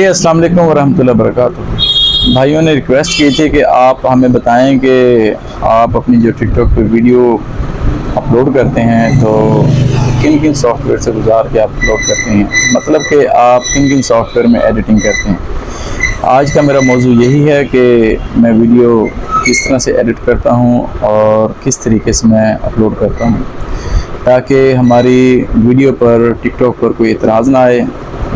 अस्सलाम वालेकुम वरहमतुल्लाहि वबरकातुहू। भाइयों ने रिक्वेस्ट की थी कि आप हमें बताएं कि आप अपनी जो टिकटॉक पे वीडियो अपलोड करते हैं तो किन किन सॉफ्टवेयर से गुजार के आप अपलोड करते हैं, मतलब कि आप किन किन सॉफ्टवेयर में एडिटिंग करते हैं। आज का मेरा मौजू यही है कि मैं वीडियो किस तरह से एडिट करता हूँ और किस तरीके से मैं अपलोड करता हूँ, ताकि हमारी वीडियो पर टिकटॉक पर कोई एतराज़ ना आए,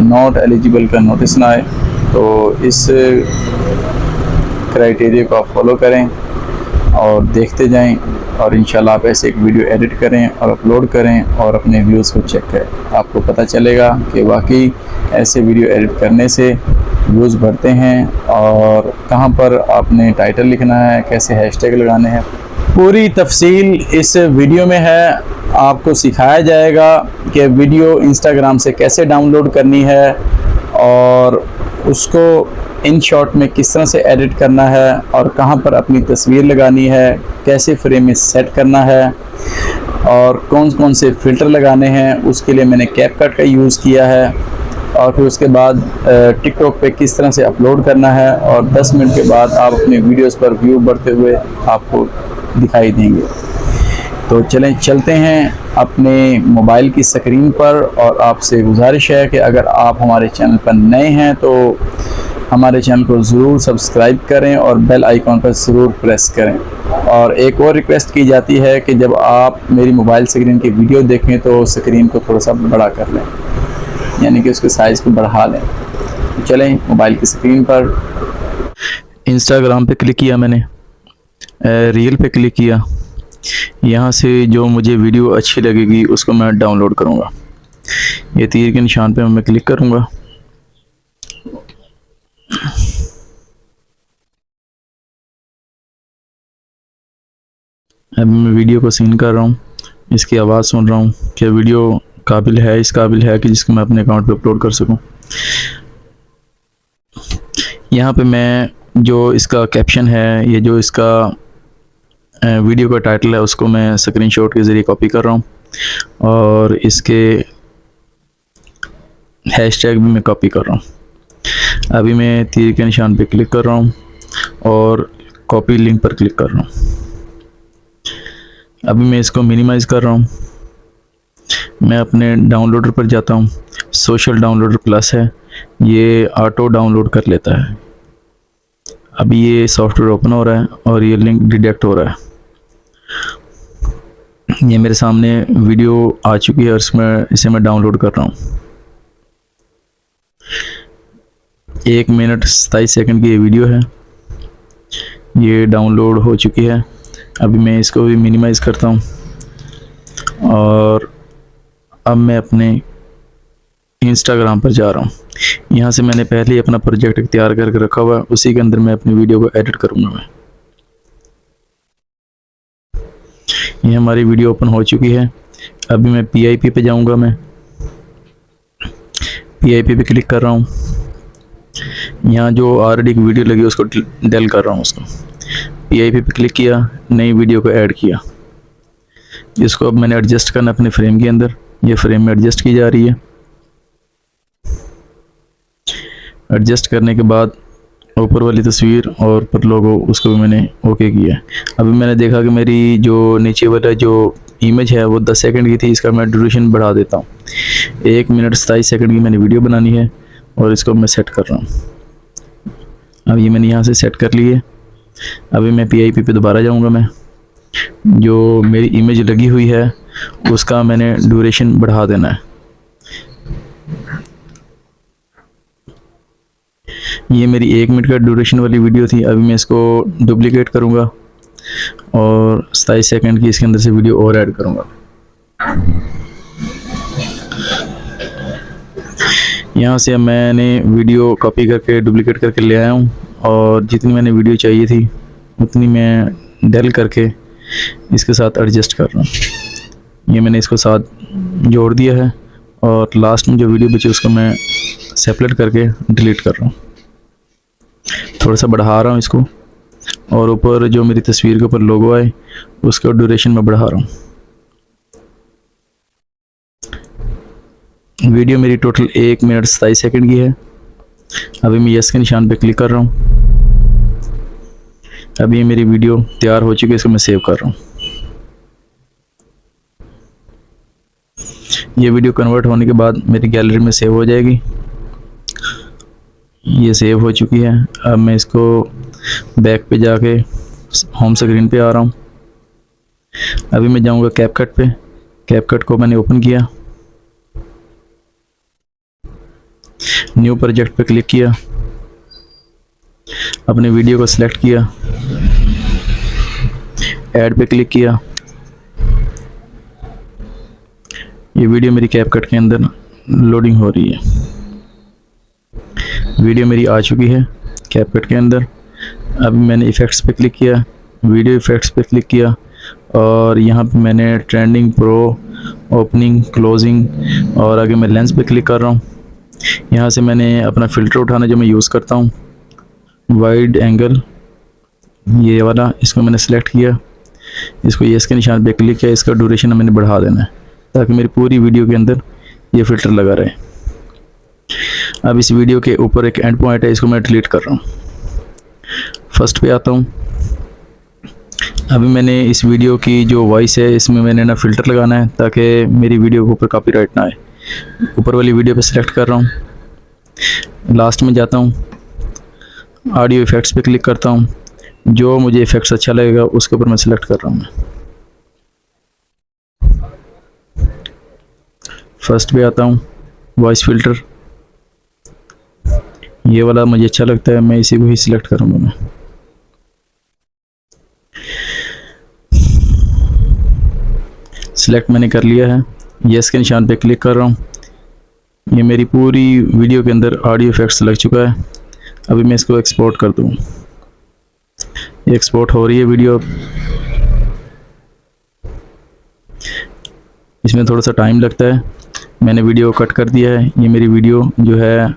नॉट एलिजिबल का नोटिस ना आए। तो इस क्राइटेरिया को आप फॉलो करें और देखते जाएं और इंशाल्लाह आप ऐसे एक वीडियो एडिट करें और अपलोड करें और अपने व्यूज़ को चेक करें। आपको पता चलेगा कि वाकई ऐसे वीडियो एडिट करने से व्यूज़ बढ़ते हैं और कहां पर आपने टाइटल लिखना है, कैसे हैशटैग लगाने हैं, पूरी तफसील इस वीडियो में है। आपको सिखाया जाएगा कि वीडियो इंस्टाग्राम से कैसे डाउनलोड करनी है और उसको इन शॉट में किस तरह से एडिट करना है और कहां पर अपनी तस्वीर लगानी है, कैसे फ्रेम में सेट करना है और कौन कौन से फ़िल्टर लगाने हैं। उसके लिए मैंने कैपकट का यूज़ किया है और फिर उसके बाद टिकटॉक पे किस तरह से अपलोड करना है और 10 मिनट के बाद आप अपने वीडियोस पर व्यू बढ़ते हुए आपको दिखाई देंगे। तो चलते हैं अपने मोबाइल की स्क्रीन पर और आपसे गुजारिश है कि अगर आप हमारे चैनल पर नए हैं तो हमारे चैनल को ज़रूर सब्सक्राइब करें और बेल आइकॉन पर ज़रूर प्रेस करें। और एक और रिक्वेस्ट की जाती है कि जब आप मेरी मोबाइल स्क्रीन की वीडियो देखें तो स्क्रीन को थोड़ा सा बड़ा कर लें, यानी कि उसके साइज़ को बढ़ा लें। तो चलें मोबाइल की स्क्रीन पर इंस्टाग्राम पे क्लिक किया, मैंने रील पे क्लिक किया। यहाँ से जो मुझे वीडियो अच्छी लगेगी उसको मैं डाउनलोड करूँगा। ये तीर के निशान पे मैं क्लिक करूँगा। अब मैं वीडियो को सीन कर रहा हूँ, इसकी आवाज़ सुन रहा हूँ कि वीडियो काबिल है, इस काबिल है कि जिसको मैं अपने अकाउंट पे अपलोड कर सकूँ। यहाँ पे मैं जो इसका कैप्शन है, ये जो इसका वीडियो का टाइटल है, उसको मैं स्क्रीनशॉट के ज़रिए कॉपी कर रहा हूँ और इसके हैशटैग भी मैं कॉपी कर रहा हूँ। अभी मैं तीर के निशान पे क्लिक कर रहा हूँ और कॉपी लिंक पर क्लिक कर रहा हूँ। अभी मैं इसको मिनिमाइज़ कर रहा हूँ। मैं अपने डाउनलोडर पर जाता हूँ। सोशल डाउनलोडर प्लस है, ये ऑटो डाउनलोड कर लेता है। अभी ये सॉफ्टवेयर ओपन हो रहा है और ये लिंक डिटेक्ट हो रहा है। ये मेरे सामने वीडियो आ चुकी है और इसे मैं डाउनलोड कर रहा हूँ। 1 मिनट 27 सेकंड की ये वीडियो है, ये डाउनलोड हो चुकी है। अभी मैं इसको भी मिनिमाइज़ करता हूँ और अब मैं अपने इंस्टाग्राम पर जा रहा हूँ। यहाँ से मैंने पहले ही अपना प्रोजेक्ट तैयार करके रखा हुआ है, उसी के अंदर मैं अपनी वीडियो को एडिट करूँगा। मैं ये हमारी वीडियो ओपन हो चुकी है। अभी मैं PIP पे जाऊँगा। मैं PIP पे क्लिक कर रहा हूँ। यहाँ जो ऑलरेडी वीडियो लगी उसको डेल कर रहा हूँ। उसको PIP पे क्लिक किया, नई वीडियो को ऐड किया। इसको अब मैंने एडजस्ट करना अपने फ्रेम के अंदर। ये फ्रेम में एडजस्ट की जा रही है। एडजस्ट करने के बाद ऊपर वाली तस्वीर और पर लोगो उसको भी मैंने ओके किया। अभी मैंने देखा कि मेरी जो नीचे वाला जो इमेज है वो 10 सेकंड की थी, इसका मैं ड्यूरेशन बढ़ा देता हूँ। 1 मिनट 27 सेकंड की मैंने वीडियो बनानी है और इसको मैं सेट कर रहा हूँ। अब ये मैंने यहाँ से सेट कर लिए। अभी मैं PIP पे दोबारा जाऊँगा। मैं जो मेरी इमेज लगी हुई है उसका मैंने ड्यूरेशन बढ़ा देना है। ये मेरी 1 मिनट का ड्यूरेशन वाली वीडियो थी। अभी मैं इसको डुप्लीकेट करूँगा और 27 सेकंड की इसके अंदर से वीडियो और ऐड करूँगा। यहाँ से मैंने वीडियो कॉपी करके डुप्लीकेट करके ले आया हूँ और जितनी मैंने वीडियो चाहिए थी उतनी मैं डेल करके इसके साथ एडजस्ट कर रहा हूँ। ये मैंने इसको साथ जोड़ दिया है और लास्ट में जो वीडियो बची उसको मैं सेपरेट करके डिलीट कर रहा हूँ। थोड़ा सा बढ़ा रहा हूँ इसको और ऊपर जो मेरी तस्वीर के ऊपर लोगो आए उसका ड्यूरेशन में बढ़ा रहा हूँ। वीडियो मेरी टोटल 1 मिनट 27 सेकंड की है। अभी मैं यस के निशान पे क्लिक कर रहा हूँ। अभी ये मेरी वीडियो तैयार हो चुकी है, इसको मैं सेव कर रहा हूँ। ये वीडियो कन्वर्ट होने के बाद मेरी गैलरी में सेव हो जाएगी। ये सेव हो चुकी है। अब मैं इसको बैक पे जाके होम स्क्रीन पे आ रहा हूँ। अभी मैं जाऊँगा कैपकट पे। कैपकट को मैंने ओपन किया, न्यू प्रोजेक्ट पे क्लिक किया, अपने वीडियो को सिलेक्ट किया, ऐड पे क्लिक किया। ये वीडियो मेरी कैपकट के अंदर लोडिंग हो रही है। वीडियो मेरी आ चुकी है कैपकट के अंदर। अभी मैंने इफ़ेक्ट्स पे क्लिक किया, वीडियो इफ़ेक्ट्स पे क्लिक किया और यहाँ पे मैंने ट्रेंडिंग, प्रो, ओपनिंग, क्लोजिंग और आगे मैं लेंस पे क्लिक कर रहा हूँ। यहाँ से मैंने अपना फ़िल्टर उठाना जो मैं यूज़ करता हूँ, वाइड एंगल, ये वाला, इसको मैंने सेलेक्ट किया। इसको ये इसके निशान पे क्लिक किया। इसका ड्यूरेशन मैंने बढ़ा देना है ताकि मेरी पूरी वीडियो के अंदर ये फ़िल्टर लगा रहे। अब इस वीडियो के ऊपर एक एंड पॉइंट है, इसको मैं डिलीट कर रहा हूँ। फर्स्ट पे आता हूँ। अभी मैंने इस वीडियो की जो वॉइस है इसमें मैंने ना फ़िल्टर लगाना है ताकि मेरी वीडियो के ऊपर कॉपीराइट ना आए। ऊपर वाली वीडियो पे सिलेक्ट कर रहा हूँ। लास्ट में जाता हूँ, ऑडियो इफ़ेक्ट्स पे क्लिक करता हूँ। जो मुझे इफ़ेक्ट्स अच्छा लगेगा उसके ऊपर मैं सिलेक्ट कर रहा हूँ। मैं फर्स्ट पे आता हूँ, वॉइस फ़िल्टर, ये वाला मुझे अच्छा लगता है, मैं इसी को ही सिलेक्ट करूँगा। मैं सिलेक्ट मैंने कर लिया है। यस के निशान पे क्लिक कर रहा हूँ। ये मेरी पूरी वीडियो के अंदर ऑडियो इफ़ेक्ट्स लग चुका है। अभी मैं इसको एक्सपोर्ट कर दूँ। एक्सपोर्ट हो रही है वीडियो। इसमें थोड़ा सा टाइम लगता है। मैंने वीडियो कट कर दिया है। ये मेरी वीडियो जो है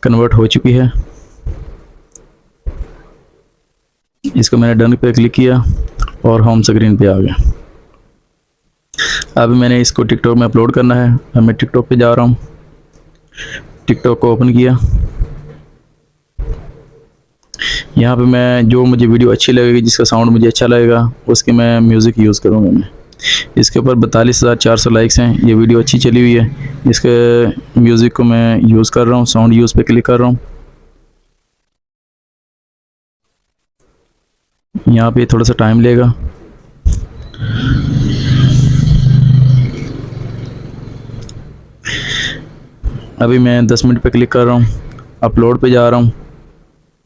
कन्वर्ट हो चुकी है। इसको मैंने डन पे क्लिक किया और होम स्क्रीन पे आ गया। अभी मैंने इसको टिकटॉक में अपलोड करना है। अब मैं टिकटॉक पे जा रहा हूँ। टिकटॉक को ओपन किया। यहाँ पे मैं जो मुझे वीडियो अच्छी लगेगी, जिसका साउंड मुझे अच्छा लगेगा, उसके मैं म्यूज़िक यूज़ करूँगा। मैं इसके ऊपर 42,400 लाइक्स हैं। ये वीडियो अच्छी चली हुई है। इसके म्यूज़िक को मैं यूज़ कर रहा हूँ। साउंड यूज़ पे क्लिक कर रहा हूँ। यहाँ पे थोड़ा सा टाइम लेगा। अभी मैं 10 मिनट पे क्लिक कर रहा हूँ। अपलोड पे जा रहा हूँ।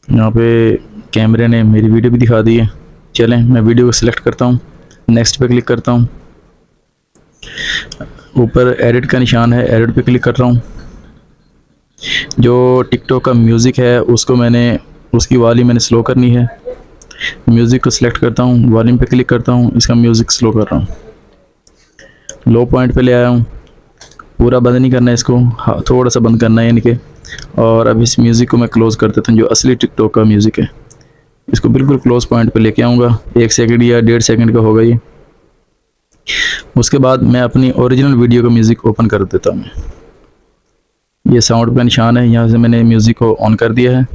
यहाँ पे कैमरे ने मेरी वीडियो भी दिखा दी है। चलें, मैं वीडियो को सिलेक्ट करता हूँ, नेक्स्ट पे क्लिक करता हूँ। ऊपर एडिट का निशान है, एडिट पे क्लिक कर रहा हूँ। जो टिकटॉक का म्यूज़िक है उसको मैंने, उसकी वॉल्यूम मैंने स्लो करनी है। म्यूज़िक को सिलेक्ट करता हूँ, वॉल्यूम पे क्लिक करता हूँ, इसका म्यूज़िक स्लो कर रहा हूँ। लो पॉइंट पे ले आया हूँ। पूरा बंद नहीं करना है इसको, हाँ थोड़ा सा बंद करना है यानी कि। और अब इस म्यूज़िक को मैं क्लोज़ कर देता हूँ। जो असली टिकटॉक का म्यूज़िक है इसको बिल्कुल क्लोज़ पॉइंट पे लेके आऊँगा। 1 सेकंड या 1.5 सेकंड का होगा ये। उसके बाद मैं अपनी ओरिजिनल वीडियो का म्यूज़िक ओपन कर देता हूँ। ये साउंड का निशान है, यहाँ से मैंने म्यूज़िक को ऑन कर दिया है।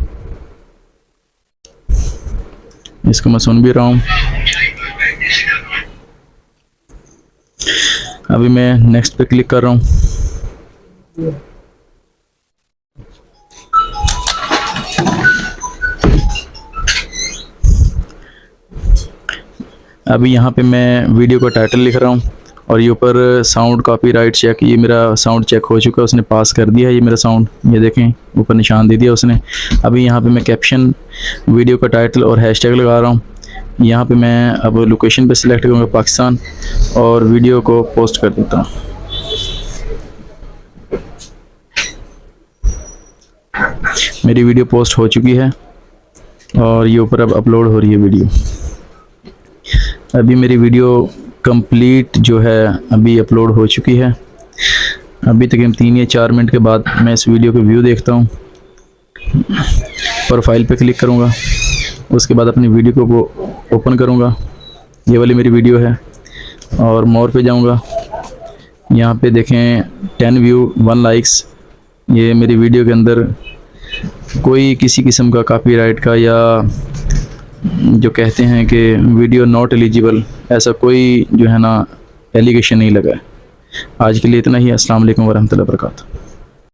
इसको मैं सुन भी रहा हूँ। अभी मैं नेक्स्ट पे क्लिक कर रहा हूँ। अभी यहाँ पे मैं वीडियो का टाइटल लिख रहा हूँ और ये ऊपर साउंड कॉपीराइट चेक, ये मेरा साउंड चेक हो चुका है, उसने पास कर दिया है ये मेरा साउंड। ये देखें ऊपर निशान दे दिया उसने। अभी यहाँ पे मैं कैप्शन, वीडियो का टाइटल और हैशटैग लगा रहा हूँ। यहाँ पे मैं अब लोकेशन पे सिलेक्ट करूँगा पाकिस्तान और वीडियो को पोस्ट कर देता हूँ। मेरी वीडियो पोस्ट हो चुकी है और ये ऊपर अब अपलोड हो रही है वीडियो। अभी मेरी वीडियो कंप्लीट जो है अभी अपलोड हो चुकी है। अभी तकरीबन 3 या 4 मिनट के बाद मैं इस वीडियो के व्यू देखता हूँ। प्रोफाइल पे क्लिक करूँगा, उसके बाद अपनी वीडियो को ओपन करूँगा। ये वाली मेरी वीडियो है और मोर पे जाऊँगा। यहाँ पे देखें 10 व्यू 1 लाइक्स। ये मेरी वीडियो के अंदर कोई किसी किस्म का कॉपीराइट का या जो कहते हैं कि वीडियो नॉट एलिजिबल, ऐसा कोई जो है ना एलिगेशन नहीं लगा है। आज के लिए इतना ही। अस्सलाम वालेकुम वरहमतुल्लाहि वबरकातुहू।